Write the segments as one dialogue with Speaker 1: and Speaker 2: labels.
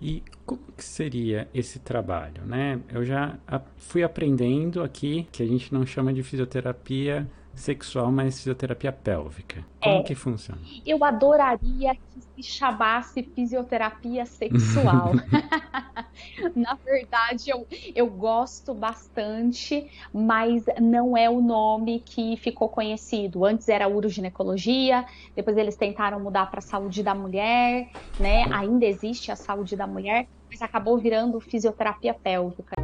Speaker 1: E como que seria esse trabalho, né? Eu já fui aprendendo aqui que a gente não chama de fisioterapia sexual, mas fisioterapia pélvica. Como que
Speaker 2: É,
Speaker 1: funciona?
Speaker 2: eu adoraria que se chamasse fisioterapia sexual. Na verdade, eu gosto bastante, mas não é o nome que ficou conhecido. Antes era uroginecologia, depois eles tentaram mudar para saúde da mulher, né? Ainda existe a saúde da mulher, mas acabou virando fisioterapia pélvica.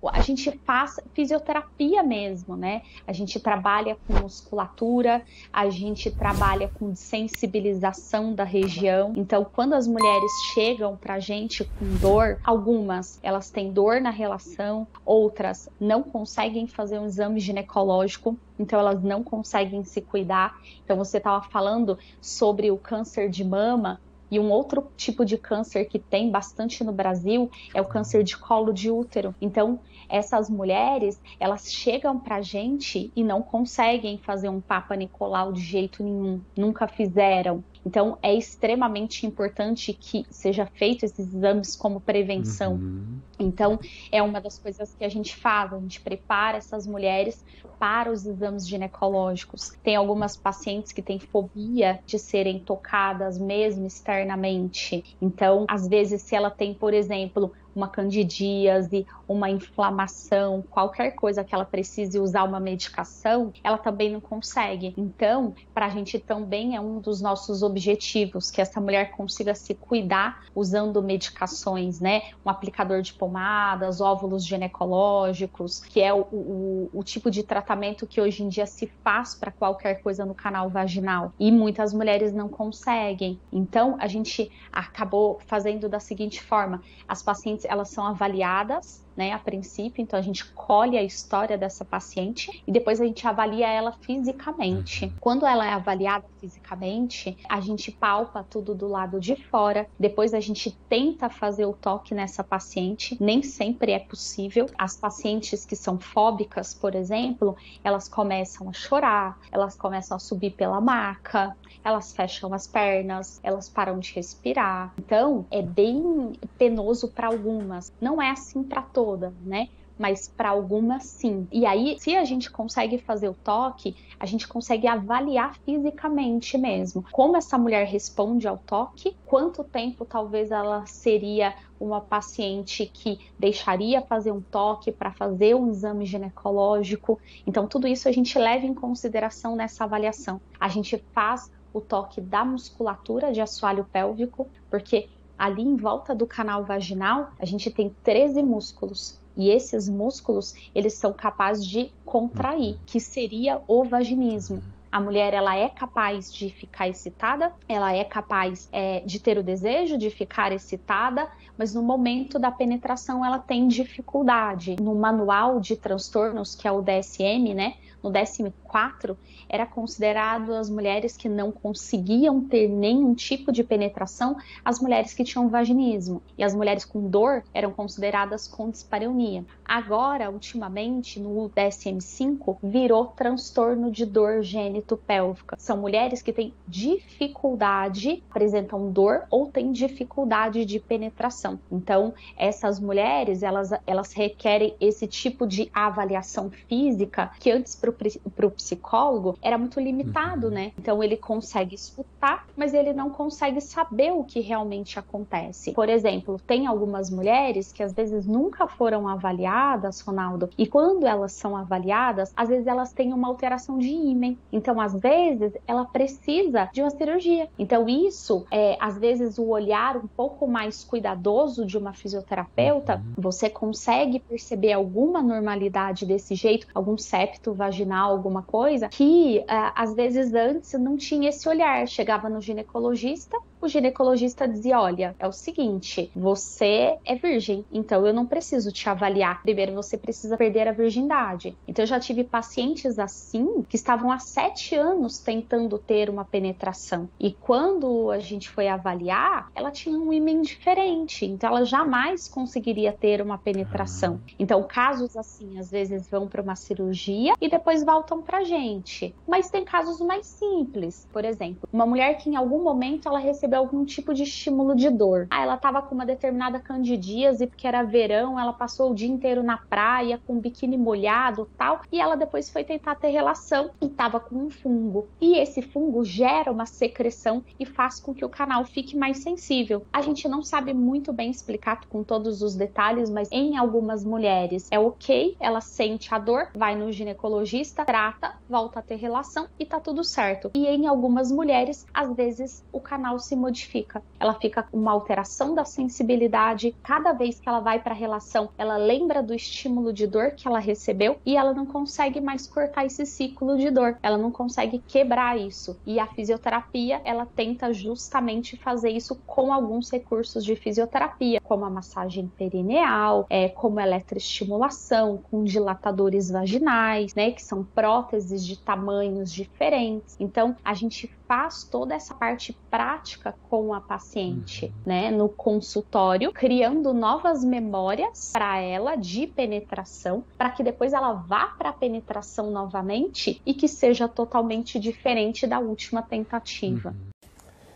Speaker 2: A gente faz fisioterapia mesmo, né? A gente trabalha com musculatura, a gente trabalha com sensibilização da região. Então, quando as mulheres chegam pra gente com dor, algumas elas têm dor na relação, outras não conseguem fazer um exame ginecológico. Então, elas não conseguem se cuidar. Então, você estava falando sobre o câncer de mama. E um outro tipo de câncer que tem bastante no Brasil é o câncer de colo de útero. Então, essas mulheres, elas chegam pra gente e não conseguem fazer um Papa Nicolau de jeito nenhum, nunca fizeram. Então, é extremamente importante que seja feito esses exames como prevenção.
Speaker 1: Uhum.
Speaker 2: Então, é uma das coisas que a gente faz, a gente prepara essas mulheres para os exames ginecológicos. Tem algumas pacientes que têm fobia de serem tocadas mesmo externamente. Então, às vezes, se ela tem, por exemplo, uma candidíase, uma inflamação, qualquer coisa que ela precise usar uma medicação, ela também não consegue. Então, para a gente também é um dos nossos objetivos, que essa mulher consiga se cuidar usando medicações, né? Um aplicador de pomadas, óvulos ginecológicos, que é o tipo de tratamento que hoje em dia se faz para qualquer coisa no canal vaginal. E muitas mulheres não conseguem. Então, a gente acabou fazendo da seguinte forma: as pacientes elas são avaliadas, né, a princípio, então a gente colhe a história dessa paciente e depois a gente avalia ela fisicamente. Quando ela é avaliada fisicamente, a gente palpa tudo do lado de fora, depois a gente tenta fazer o toque nessa paciente, nem sempre é possível. As pacientes que são fóbicas, por exemplo, elas começam a chorar, elas começam a subir pela maca, elas fecham as pernas, elas param de respirar. Então, é bem penoso para algumas. Não é assim para todas, né? Mas para algumas sim. E aí, se a gente consegue fazer o toque, a gente consegue avaliar fisicamente mesmo como essa mulher responde ao toque, quanto tempo talvez ela seria uma paciente que deixaria fazer um toque para fazer um exame ginecológico. Então, tudo isso a gente leva em consideração nessa avaliação. A gente faz o toque da musculatura de assoalho pélvico, porque ali em volta do canal vaginal a gente tem 13 músculos. E esses músculos, eles são capazes de contrair, que seria o vaginismo. A mulher, ela é capaz de ficar excitada, ela é capaz de ter o desejo de ficar excitada, mas no momento da penetração ela tem dificuldade. No manual de transtornos, que é o DSM, né? No DSM-4, era considerado as mulheres que não conseguiam ter nenhum tipo de penetração, as mulheres que tinham vaginismo. E as mulheres com dor eram consideradas com dispareunia. Agora, ultimamente, no DSM-5, virou transtorno de dor gênito-pélvica. São mulheres que têm dificuldade, apresentam dor ou têm dificuldade de penetração. Então, essas mulheres, elas requerem esse tipo de avaliação física que antes para o psicólogo era muito limitado, né? Então, ele consegue escutar, mas ele não consegue saber o que realmente acontece. Por exemplo, tem algumas mulheres que às vezes nunca foram avaliadas, Ronaldo, e quando elas são avaliadas, às vezes elas têm uma alteração de ímen. Então, às vezes, ela precisa de uma cirurgia. Então, isso, às vezes, o olhar um pouco mais cuidadoso de uma fisioterapeuta, você consegue perceber alguma normalidade desse jeito, algum septo vaginal, alguma coisa, que às vezes antes não tinha esse olhar. Chegava no ginecologista, o ginecologista dizia: olha, é o seguinte, você é virgem, então eu não preciso te avaliar. Primeiro você precisa perder a virgindade. Então eu já tive pacientes assim que estavam há 7 anos tentando ter uma penetração. E quando a gente foi avaliar, ela tinha um ímã diferente, então ela jamais conseguiria ter uma penetração. Então casos assim, às vezes vão para uma cirurgia e depois voltam pra gente. Mas tem casos mais simples. Por exemplo, uma mulher que em algum momento ela recebeu algum tipo de estímulo de dor. Ela estava com uma determinada candidíase porque era verão, ela passou o dia inteiro na praia com o biquíni molhado, tal, e ela depois foi tentar ter relação e estava com um fungo. E esse fungo gera uma secreção e faz com que o canal fique mais sensível. A gente não sabe muito bem explicar com todos os detalhes, mas em algumas mulheres é ok, ela sente a dor, vai no ginecologista, trata, volta a ter relação e tá tudo certo. E em algumas mulheres, às vezes, o canal se modifica. Ela fica com uma alteração da sensibilidade. Cada vez que ela vai para a relação, ela lembra do estímulo de dor que ela recebeu e ela não consegue mais cortar esse ciclo de dor. Ela não consegue quebrar isso. E a fisioterapia, ela tenta justamente fazer isso com alguns recursos de fisioterapia, como a massagem perineal, como eletroestimulação, com dilatadores vaginais, né, que são próteses de tamanhos diferentes. Então, a gente faz toda essa parte prática com a paciente, né, no consultório, criando novas memórias para ela de penetração, para que depois ela vá para a penetração novamente e que seja totalmente diferente da última tentativa.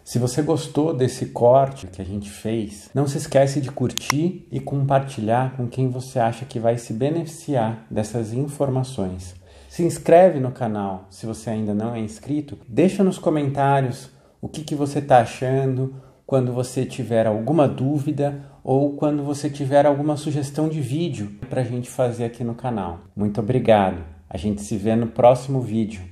Speaker 1: Se você gostou desse corte que a gente fez, não se esquece de curtir e compartilhar com quem você acha que vai se beneficiar dessas informações. Se inscreve no canal se você ainda não é inscrito. Deixa nos comentários o que você está achando, quando você tiver alguma dúvida ou quando você tiver alguma sugestão de vídeo para a gente fazer aqui no canal. Muito obrigado. A gente se vê no próximo vídeo.